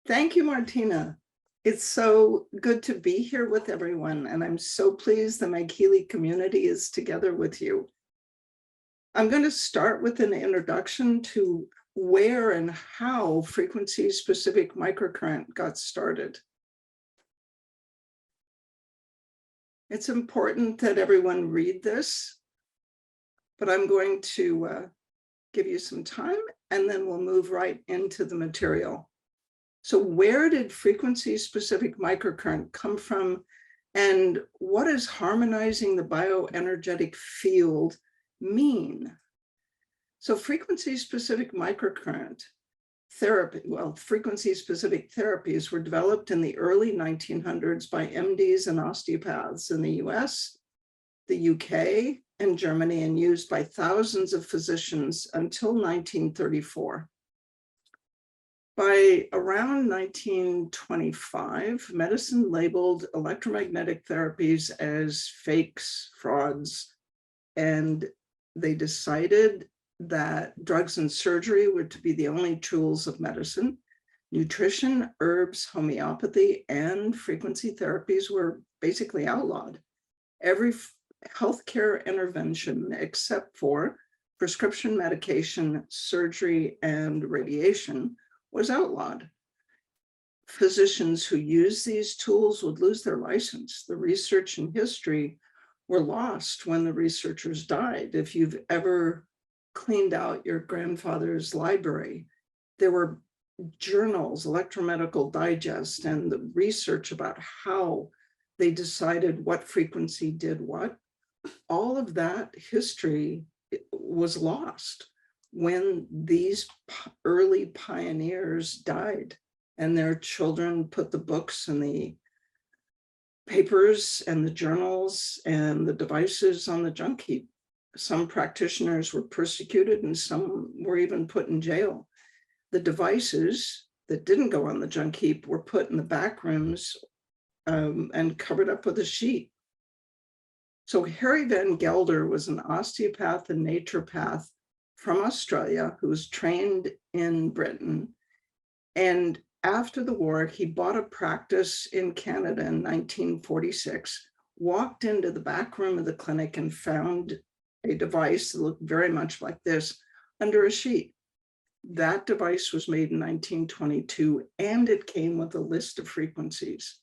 Thank you, Martina. It's so good to be here with everyone, and I'm so pleased the MagHealy community is together with you. I'm going to start with an introduction to where and how frequency-specific microcurrent got started. It's important that everyone read this, but I'm going to give you some time, and then we'll move right into the material. So where did frequency-specific microcurrent come from, and what does harmonizing the bioenergetic field mean? So frequency-specific microcurrent therapy, frequency-specific therapies were developed in the early 1900s by MDs and osteopaths in the US, the UK, and Germany, and used by thousands of physicians until 1934. By around 1925, medicine labeled electromagnetic therapies as fakes, frauds, and they decided that drugs and surgery were to be the only tools of medicine. Nutrition, herbs, homeopathy, and frequency therapies were basically outlawed. Every healthcare intervention, except for prescription medication, surgery, and radiation, was outlawed. Physicians who used these tools would lose their license. The research and history were lost when the researchers died. If you've ever cleaned out your grandfather's library, there were journals, Electromedical Digest, and the research about how they decided what frequency did what. All of that history was lost when these early pioneers died and their children put the books and the papers and the journals and the devices on the junk heap. Some practitioners were persecuted and some were even put in jail. The devices that didn't go on the junk heap were put in the back rooms and covered up with a sheet. So Harry Van Gelder was an osteopath and naturopath from Australia who was trained in Britain. And after the war, he bought a practice in Canada in 1946, walked into the back room of the clinic and found a device that looked very much like this under a sheet. That device was made in 1922, and it came with a list of frequencies.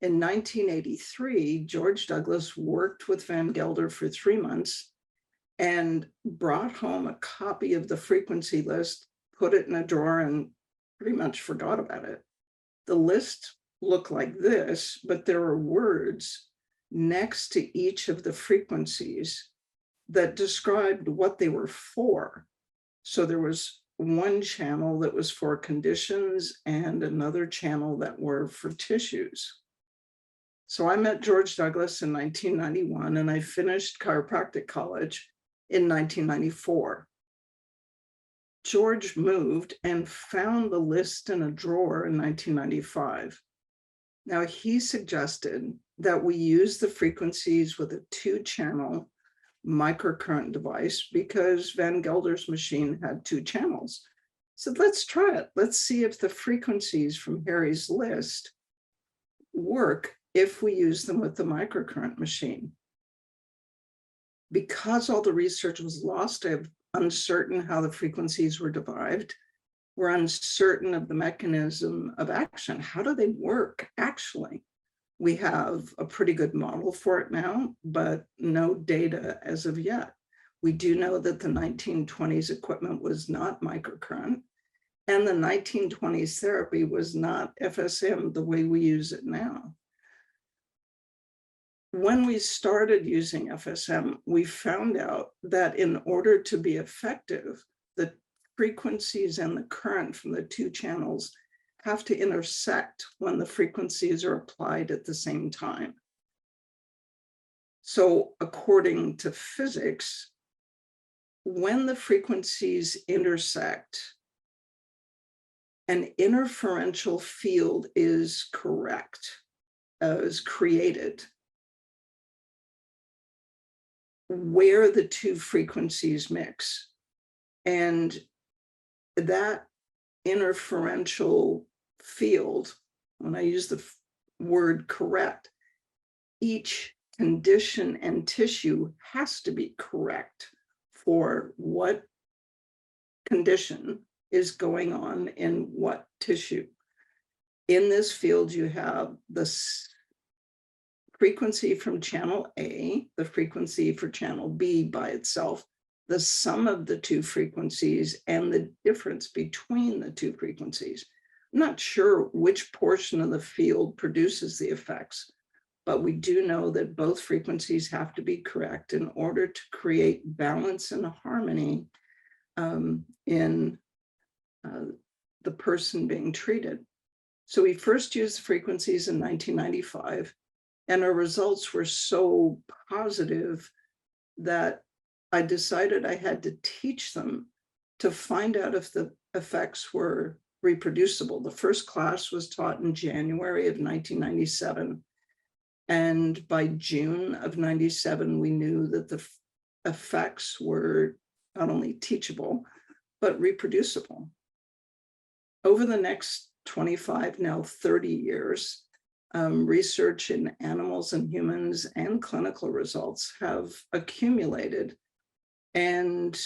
In 1983, George Douglas worked with Van Gelder for 3 months and brought home a copy of the frequency list, put it in a drawer, and pretty much forgot about it. The list looked like this, but there were words next to each of the frequencies that described what they were for. So there was one channel that was for conditions and another channel that were for tissues. So I met George Douglas in 1991, and I finished chiropractic college in 1994. George moved and found the list in a drawer in 1995. Now, he suggested that we use the frequencies with a 2-channel microcurrent device because Van Gelder's machine had 2 channels. So let's try it. Let's see if the frequencies from Harry's list work if we use them with the microcurrent machine. Because all the research was lost, I'm uncertain how the frequencies were derived. We're uncertain of the mechanism of action. How do they work actually? We have a pretty good model for it now, but no data as of yet. We do know that the 1920s equipment was not microcurrent, and the 1920s therapy was not FSM the way we use it now. When we started using FSM, we found out that in order to be effective, the frequencies and the current from the 2 channels have to intersect when the frequencies are applied at the same time. So according to physics, when the frequencies intersect, an interferential field is created where the 2 frequencies mix. And that interferential field, when I use the word correct, each condition and tissue has to be correct for what condition is going on in what tissue. In this field, you have the frequency from channel A, the frequency for channel B by itself, the sum of the two frequencies, and the difference between the two frequencies. I'm not sure which portion of the field produces the effects, but we do know that both frequencies have to be correct in order to create balance and harmony in the person being treated. So we first used the frequencies in 1995, and our results were so positive that I decided I had to teach them to find out if the effects were reproducible. The first class was taught in January of 1997. And by June of 97, we knew that the effects were not only teachable, but reproducible. Over the next 25, now 30 years, research in animals and humans and clinical results have accumulated, and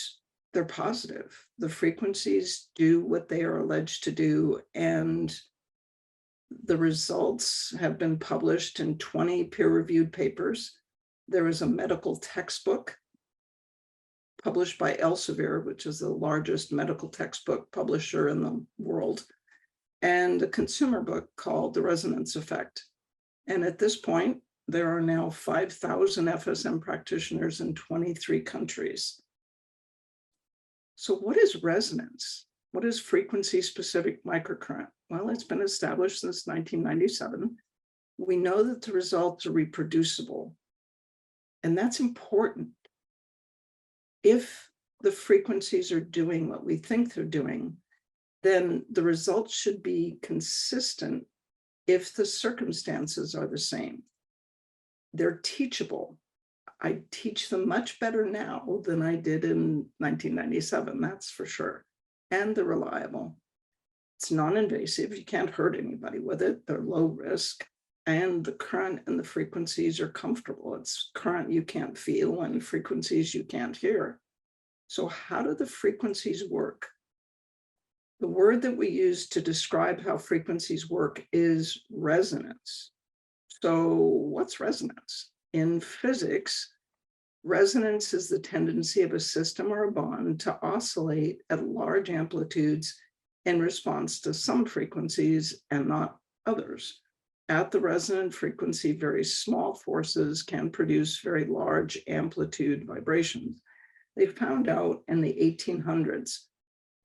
they're positive. The frequencies do what they are alleged to do, and the results have been published in 20 peer-reviewed papers. There is a medical textbook published by Elsevier, which is the largest medical textbook publisher in the world, and a consumer book called The Resonance Effect. And at this point, there are now 5,000 FSM practitioners in 23 countries. So what is resonance? What is frequency-specific microcurrent? Well, it's been established since 1997. We know that the results are reproducible, and that's important. If the frequencies are doing what we think they're doing, then the results should be consistent if the circumstances are the same. They're teachable. I teach them much better now than I did in 1997, that's for sure. And they're reliable. It's non-invasive. You can't hurt anybody with it. They're low risk. And the current and the frequencies are comfortable. It's current you can't feel and frequencies you can't hear. So how do the frequencies work? The word that we use to describe how frequencies work is resonance. So what's resonance? In physics, resonance is the tendency of a system or a bond to oscillate at large amplitudes in response to some frequencies and not others. At the resonant frequency, very small forces can produce very large amplitude vibrations. They found out in the 1800s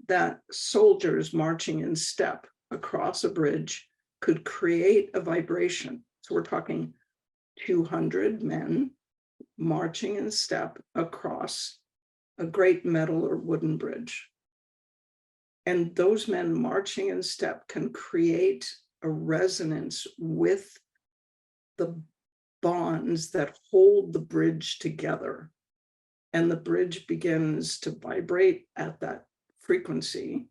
that soldiers marching in step across a bridge could create a vibration. So we're talking 200 men marching in step across a great metal or wooden bridge. And those men marching in step can create a resonance with the bonds that hold the bridge together. And the bridge begins to vibrate at that frequency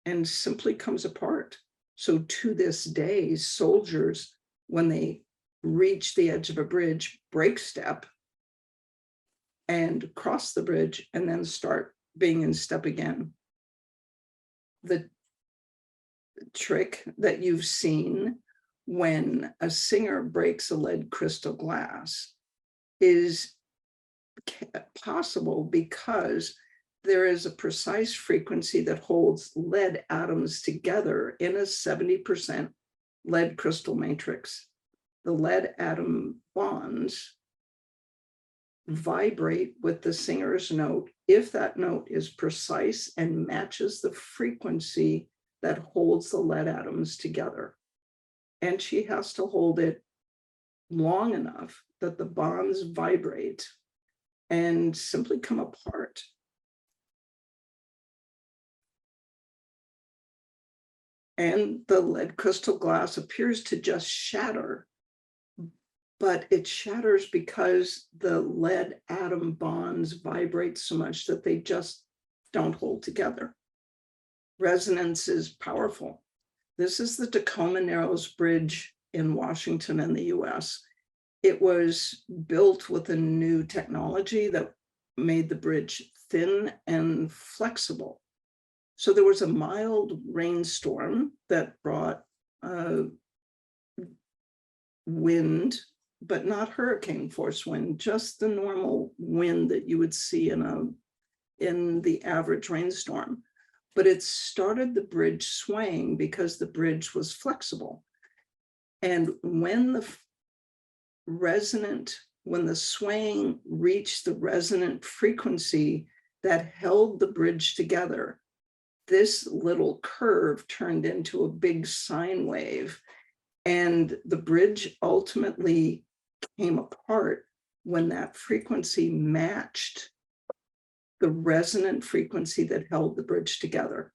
and simply comes apart. So to this day, soldiers, when they reach the edge of a bridge, break step and cross the bridge and then start being in step again. The trick that you've seen when a singer breaks a lead crystal glass is possible because there is a precise frequency that holds lead atoms together in a 70% lead crystal matrix. The lead atom bonds vibrate with the singer's note if that note is precise and matches the frequency that holds the lead atoms together. And she has to hold it long enough that the bonds vibrate and simply come apart. And the lead crystal glass appears to just shatter, but it shatters because the lead atom bonds vibrate so much that they just don't hold together. Resonance is powerful. This is the Tacoma Narrows Bridge in Washington in the US. It was built with a new technology that made the bridge thin and flexible. So there was a mild rainstorm that brought wind, but not hurricane force wind, just the normal wind that you would see in the average rainstorm. But it started the bridge swaying because the bridge was flexible. And when the swaying reached the resonant frequency that held the bridge together, this little curve turned into a big sine wave. And the bridge ultimately came apart when that frequency matched the resonant frequency that held the bridge together.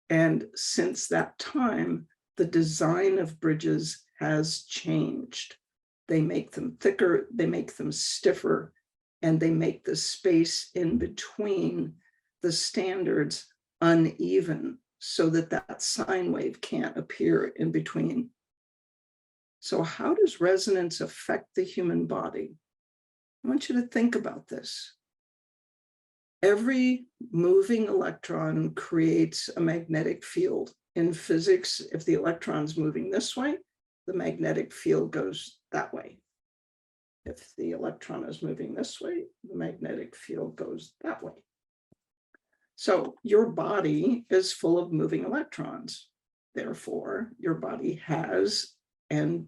And since that time, the design of bridges has changed. They make them thicker, they make them stiffer, and they make the space in between the standards uneven so that that sine wave can't appear in between. So how does resonance affect the human body? I want you to think about this. Every moving electron creates a magnetic field. In physics, if the electron's moving this way, the magnetic field goes that way. If the electron is moving this way, the magnetic field goes that way. So your body is full of moving electrons. Therefore, your body has and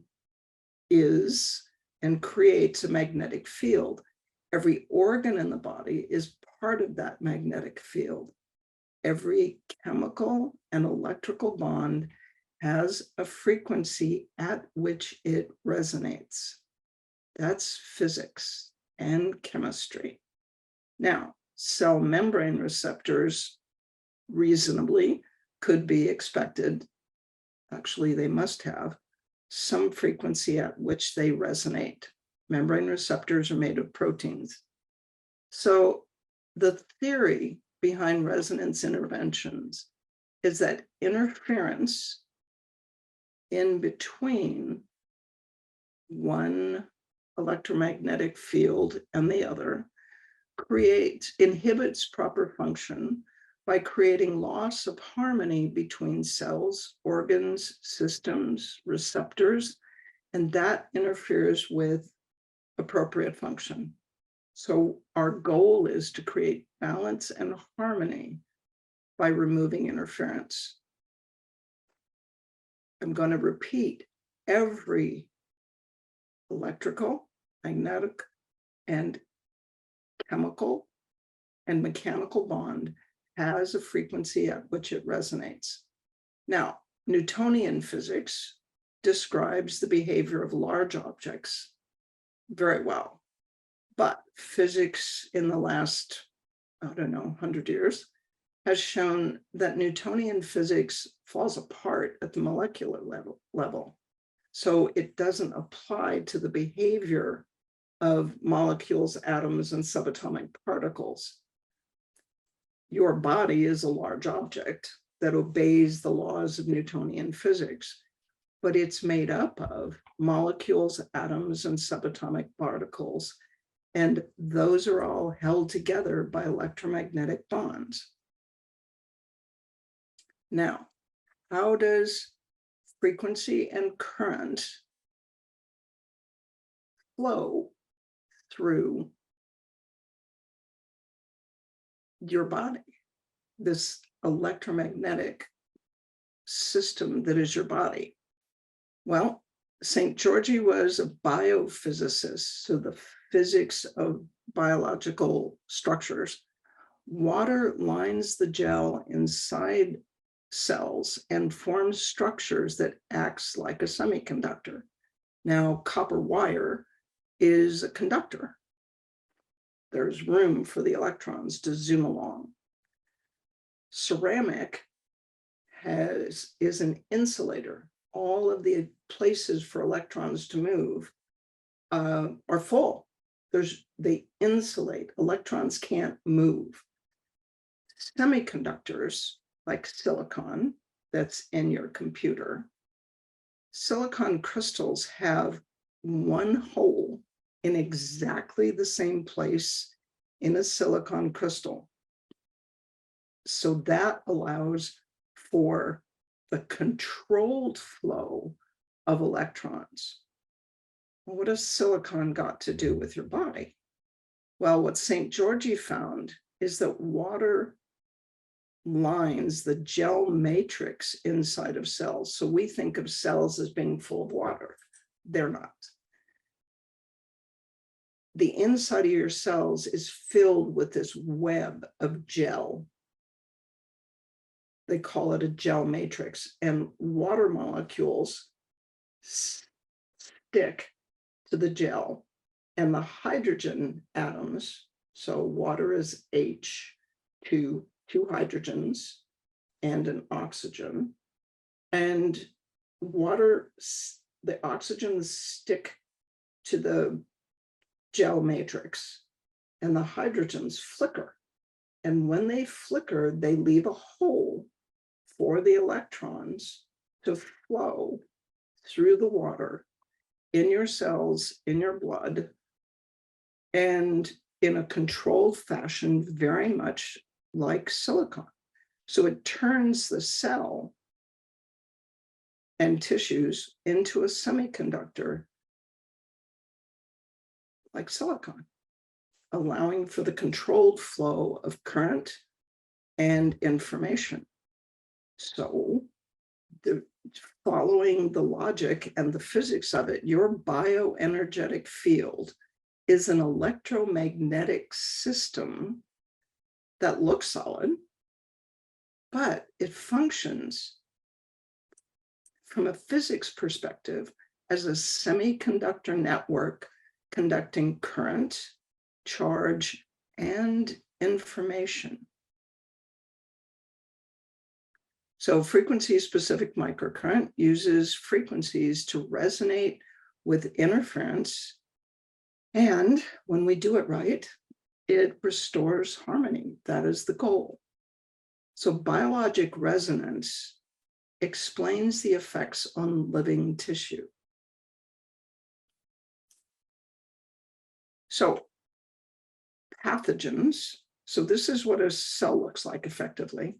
is and creates a magnetic field. Every organ in the body is part of that magnetic field. Every chemical and electrical bond has a frequency at which it resonates. That's physics and chemistry. Now, cell membrane receptors reasonably could be expected, actually they must have, some frequency at which they resonate. Membrane receptors are made of proteins. So the theory behind resonance interventions is that interference in between one electromagnetic field and the other inhibits proper function by creating loss of harmony between cells, organs, systems, receptors, and that interferes with appropriate function. So our goal is to create balance and harmony by removing interference. I'm going to repeat, every electrical, magnetic, and chemical and mechanical bond has a frequency at which it resonates. Now, Newtonian physics describes the behavior of large objects very well, but physics in the last, 100 years has shown that Newtonian physics falls apart at the molecular level. So it doesn't apply to the behavior of molecules, atoms, and subatomic particles. Your body is a large object that obeys the laws of Newtonian physics, but it's made up of molecules, atoms, and subatomic particles, and those are all held together by electromagnetic bonds. Now, how does frequency and current flow through your body, this electromagnetic system that is your body? Well, St. Georgie was a biophysicist, so the physics of biological structures. Water lines the gel inside cells and forms structures that acts like a semiconductor. Now, copper wire is a conductor. There's room for the electrons to zoom along. Ceramic is an insulator. All of the places for electrons to move are full. They insulate. Electrons can't move. Semiconductors, like silicon, that's in your computer, silicon crystals have one hole in exactly the same place in a silicon crystal. So that allows for the controlled flow of electrons. Well, what has silicon got to do with your body? Well, what St. Georgie found is that water lines the gel matrix inside of cells. So we think of cells as being full of water. They're not. The inside of your cells is filled with this web of gel. They call it a gel matrix, and water molecules stick to the gel, and the hydrogen atoms, so water is H, two hydrogens and an oxygen, and water, the oxygens stick to the gel matrix and the hydrogens flicker. And when they flicker, they leave a hole for the electrons to flow through the water in your cells, in your blood, and in a controlled fashion, very much like silicon. So it turns the cell and tissues into a semiconductor like silicon, allowing for the controlled flow of current and information. So following the logic and the physics of it, your bioenergetic field is an electromagnetic system that looks solid, but it functions from a physics perspective as a semiconductor network conducting current, charge, and information. So frequency-specific microcurrent uses frequencies to resonate with interference, and when we do it right, it restores harmony. That is the goal. So biologic resonance explains the effects on living tissue. So pathogens, so this is what a cell looks like effectively.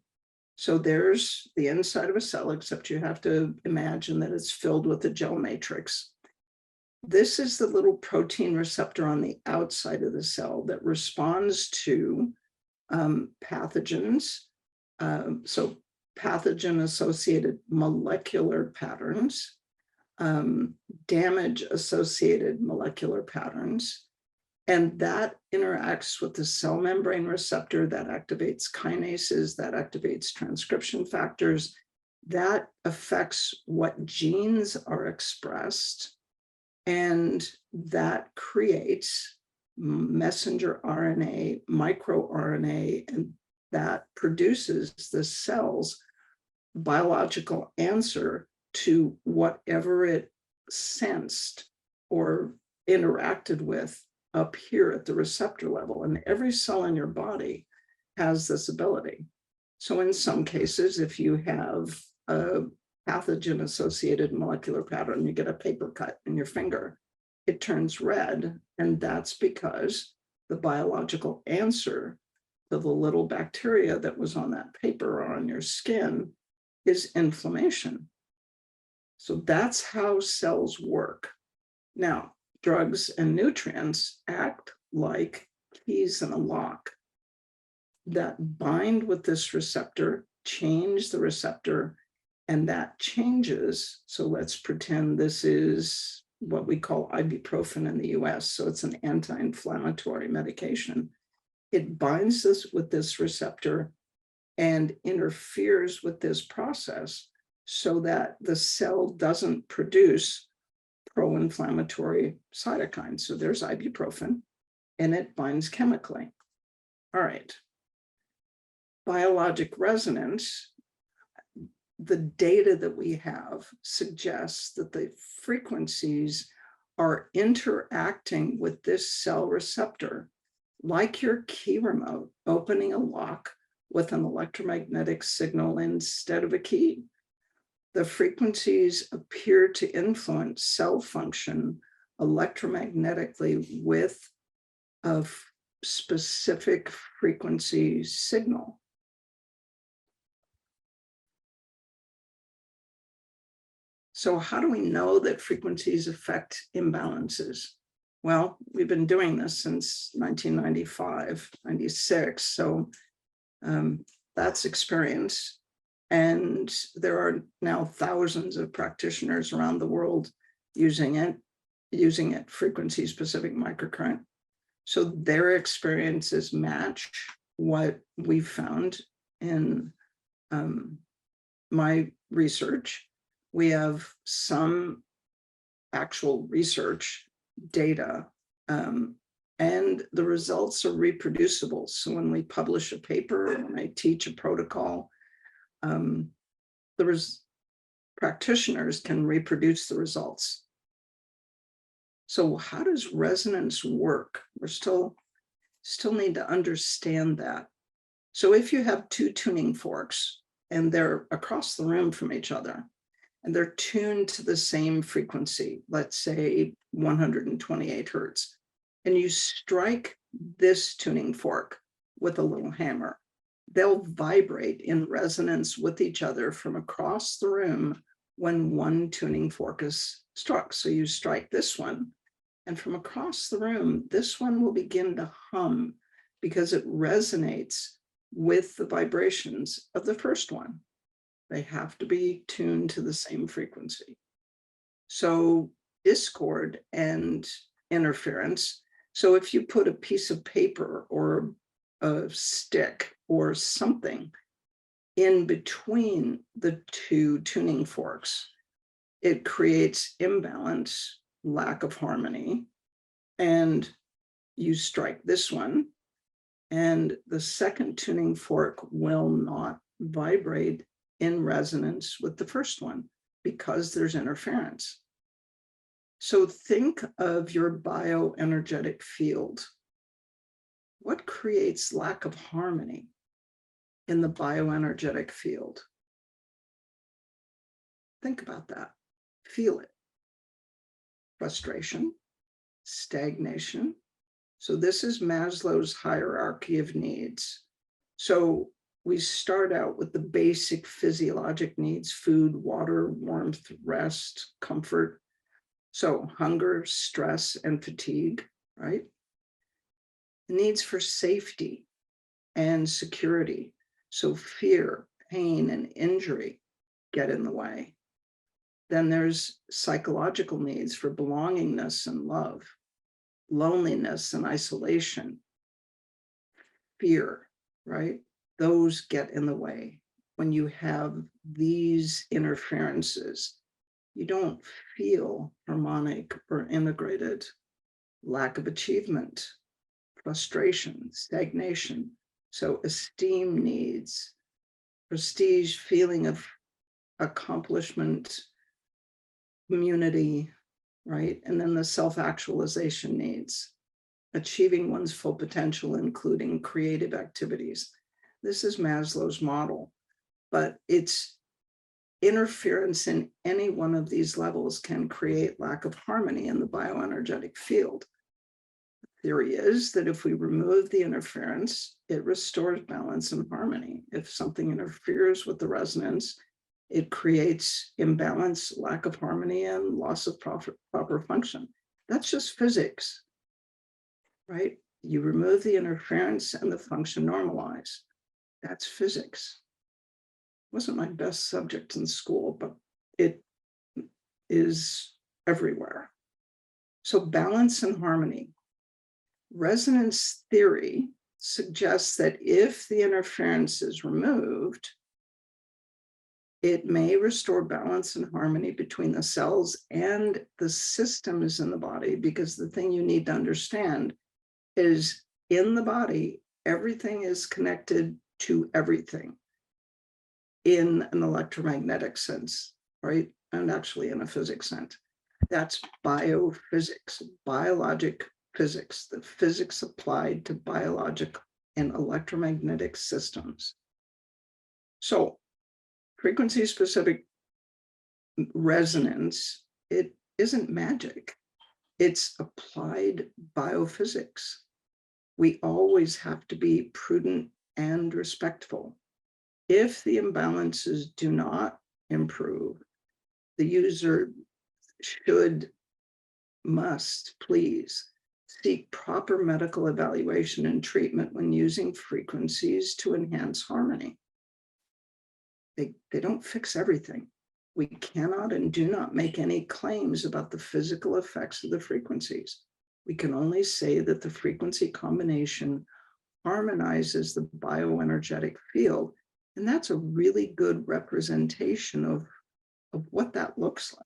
So there's the inside of a cell, except you have to imagine that it's filled with a gel matrix. This is the little protein receptor on the outside of the cell that responds to pathogens. So pathogen-associated molecular patterns, damage-associated molecular patterns, and that interacts with the cell membrane receptor that activates kinases, that activates transcription factors, that affects what genes are expressed, and that creates messenger RNA, microRNA, and that produces the cell's biological answer to whatever it sensed or interacted with up here at the receptor level. And every cell in your body has this ability. So in some cases, if you have a pathogen-associated molecular pattern, you get a paper cut in your finger, it turns red, and that's because the biological answer to the little bacteria that was on that paper or on your skin is inflammation. So that's how cells work. Now, drugs and nutrients act like keys in a lock that bind with this receptor, change the receptor, and that changes. So let's pretend this is what we call ibuprofen in the US. So it's an anti-inflammatory medication. It binds this with this receptor and interferes with this process so that the cell doesn't produce pro-inflammatory cytokines. So there's ibuprofen, and it binds chemically. All right. Biologic resonance, the data that we have suggests that the frequencies are interacting with this cell receptor like your key remote opening a lock with an electromagnetic signal instead of a key. The frequencies appear to influence cell function electromagnetically with a specific frequency signal. So how do we know that frequencies affect imbalances? Well, we've been doing this since 1995, 96. So that's experience. And there are now thousands of practitioners around the world using it, frequency-specific microcurrent. So their experiences match what we found in my research. We have some actual research data, and the results are reproducible. So when we publish a paper, when I teach a protocol, practitioners can reproduce the results. So how does resonance work? We're still need to understand that. So if you have two tuning forks and they're across the room from each other, and they're tuned to the same frequency, let's say 128 hertz, and you strike this tuning fork with a little hammer, they'll vibrate in resonance with each other from across the room when one tuning fork is struck. So you strike this one, and from across the room, this one will begin to hum because it resonates with the vibrations of the first one. They have to be tuned to the same frequency. So discord and interference. So if you put a piece of paper or a stick or something in between the two tuning forks, it creates imbalance, lack of harmony. And you strike this one, and the second tuning fork will not vibrate in resonance with the first one because there's interference. So think of your bioenergetic field. What creates lack of harmony in the bioenergetic field? Think about that. Feel it. Frustration, stagnation. So this is Maslow's hierarchy of needs. So we start out with the basic physiologic needs: food, water, warmth, rest, comfort. So hunger, stress, and fatigue, right? The needs for safety and security. So fear, pain, and injury get in the way. Then there's psychological needs for belongingness and love, loneliness and isolation, fear, right? Those get in the way. When you have these interferences, you don't feel harmonic or integrated. Lack of achievement, frustration, stagnation. So esteem needs, prestige, feeling of accomplishment, community, right? And then the self-actualization needs, achieving one's full potential, including creative activities. This is Maslow's model, but it's interference in any one of these levels can create lack of harmony in the bioenergetic field. The theory is that if we remove the interference, it restores balance and harmony. If something interferes with the resonance, it creates imbalance, lack of harmony, and loss of proper function. That's just physics, right? You remove the interference and the function normalize. That's physics. It wasn't my best subject in school, but it is everywhere. So balance and harmony. Resonance theory suggests that if the interference is removed, it may restore balance and harmony between the cells and the systems in the body, because the thing you need to understand is in the body, everything is connected to everything in an electromagnetic sense, right? And actually in a physics sense. That's biophysics, biologic physics, the physics applied to biologic and electromagnetic systems. So frequency-specific resonance, it isn't magic. It's applied biophysics. We always have to be prudent and respectful. If the imbalances do not improve, the user must please seek proper medical evaluation and treatment when using frequencies to enhance harmony. They don't fix everything. We cannot and do not make any claims about the physical effects of the frequencies. We can only say that the frequency combination harmonizes the bioenergetic field, and that's a really good representation of what that looks like.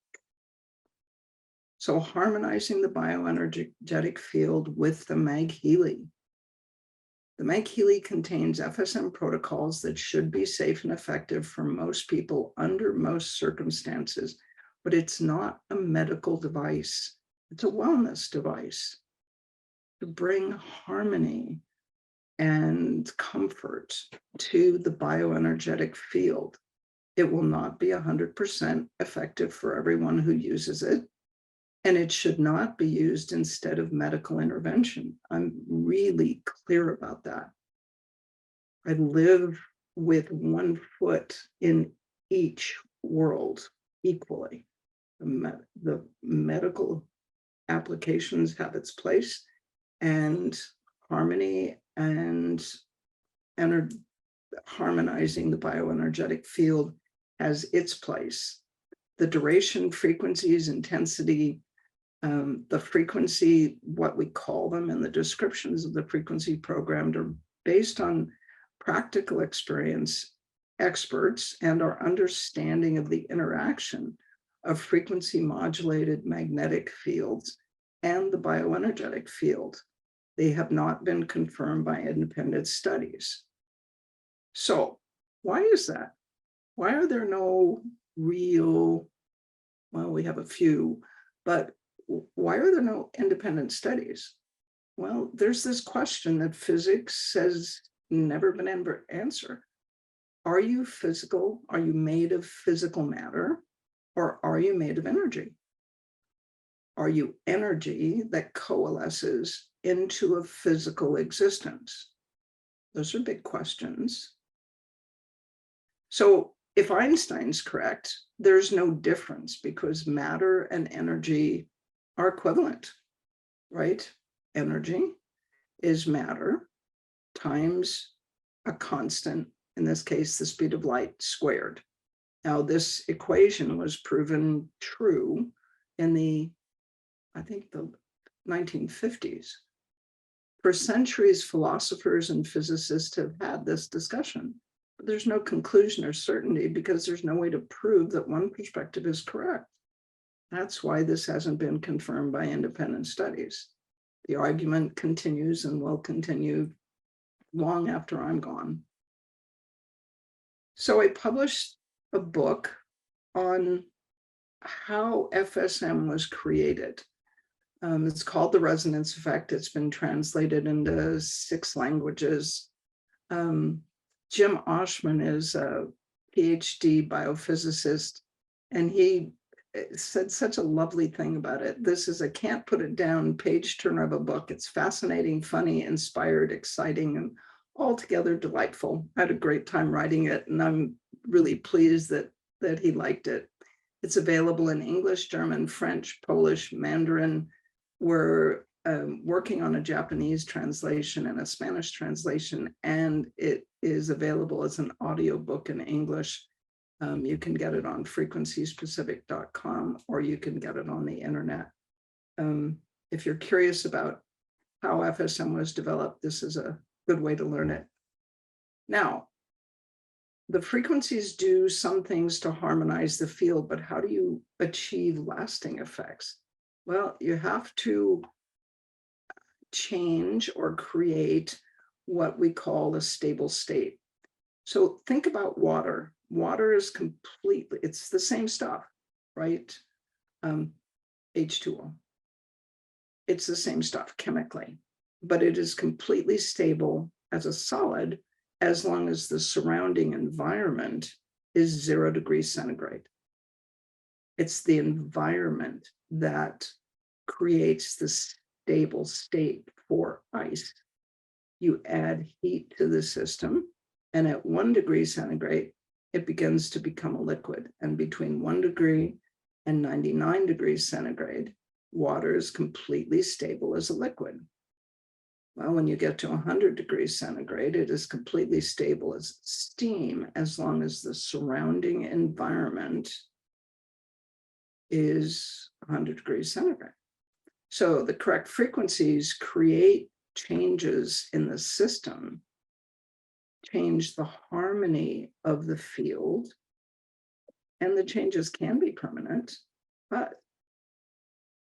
So harmonizing the bioenergetic field with the MagHealy. The MagHealy contains FSM protocols that should be safe and effective for most people under most circumstances, but it's not a medical device. It's a wellness device to bring harmony and comfort to the bioenergetic field. It will not be 100% effective for everyone who uses it, and it should not be used instead of medical intervention. I'm really clear about that. I live with one foot in each world equally. The medical applications have its place, and harmony and harmonizing the bioenergetic field has its place. The duration, frequencies, intensity, the frequency, what we call them, and the descriptions of the frequency programmed are based on practical experience, experts, and our understanding of the interaction of frequency modulated magnetic fields and the bioenergetic field. They have not been confirmed by independent studies. So why is that? Why are there no real, well, we have a few, but why are there no independent studies? Well, there's this question that physics has never been able to answer. Are you physical? Are you made of physical matter? Or are you made of energy? Are you energy that coalesces into a physical existence? Those are big questions. So if Einstein's correct, there's no difference because matter and energy are equivalent, right? Energy is matter times a constant, in this case, the speed of light squared. Now, this equation was proven true in I think the 1950s. For centuries, philosophers and physicists have had this discussion, but there's no conclusion or certainty because there's no way to prove that one perspective is correct. That's why this hasn't been confirmed by independent studies. The argument continues and will continue long after I'm gone. So I published a book on how FSM was created. It's called The Resonance Effect. It's been translated into 6 languages. Jim Oshman is a PhD biophysicist, and he said such a lovely thing about it. This is a can't put it down page turner of a book. It's fascinating, funny, inspired, exciting, and altogether delightful. I had a great time writing it, and I'm really pleased that he liked it. It's available in English, German, French, Polish, Mandarin. We're working on a Japanese translation and a Spanish translation, and it is available as an audiobook in English. You can get it on frequencyspecific.com, or you can get it on the internet. If you're curious about how FSM was developed, this is a good way to learn it. Now, the frequencies do some things to harmonize the field, but how do you achieve lasting effects? Well, you have to change or create what we call a stable state. So think about water. Water is completely, it's the same stuff, right? H2O. It's the same stuff chemically, but it is completely stable as a solid as long as the surrounding environment is 0 degrees centigrade. It's the environment that creates the stable state for ice. You add heat to the system, and at 1 degree centigrade, it begins to become a liquid. And between 1 degree and 99 degrees centigrade, water is completely stable as a liquid. Well, when you get to 100 degrees centigrade, it is completely stable as steam, as long as the surrounding environment is 100 degrees centigrade. So the correct frequencies create changes in the system, change the harmony of the field, and the changes can be permanent, but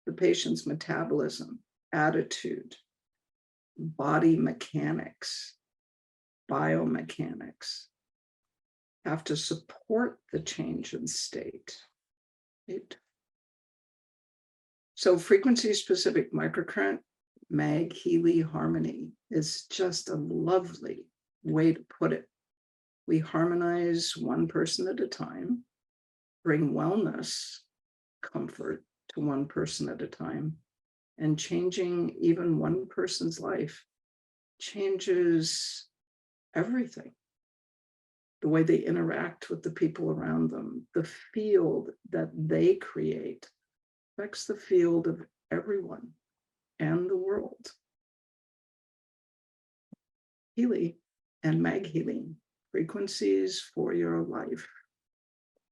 the patient's metabolism, attitude, body mechanics, biomechanics have to support the change in state. Right? So frequency-specific microcurrent, MagHealy harmony is just a lovely way to put it. We harmonize one person at a time, bring wellness, comfort to one person at a time, and changing even one person's life changes everything. The way they interact with the people around them, the field that they create affects the field of everyone and the world. Healy and MagHealy, frequencies for your life.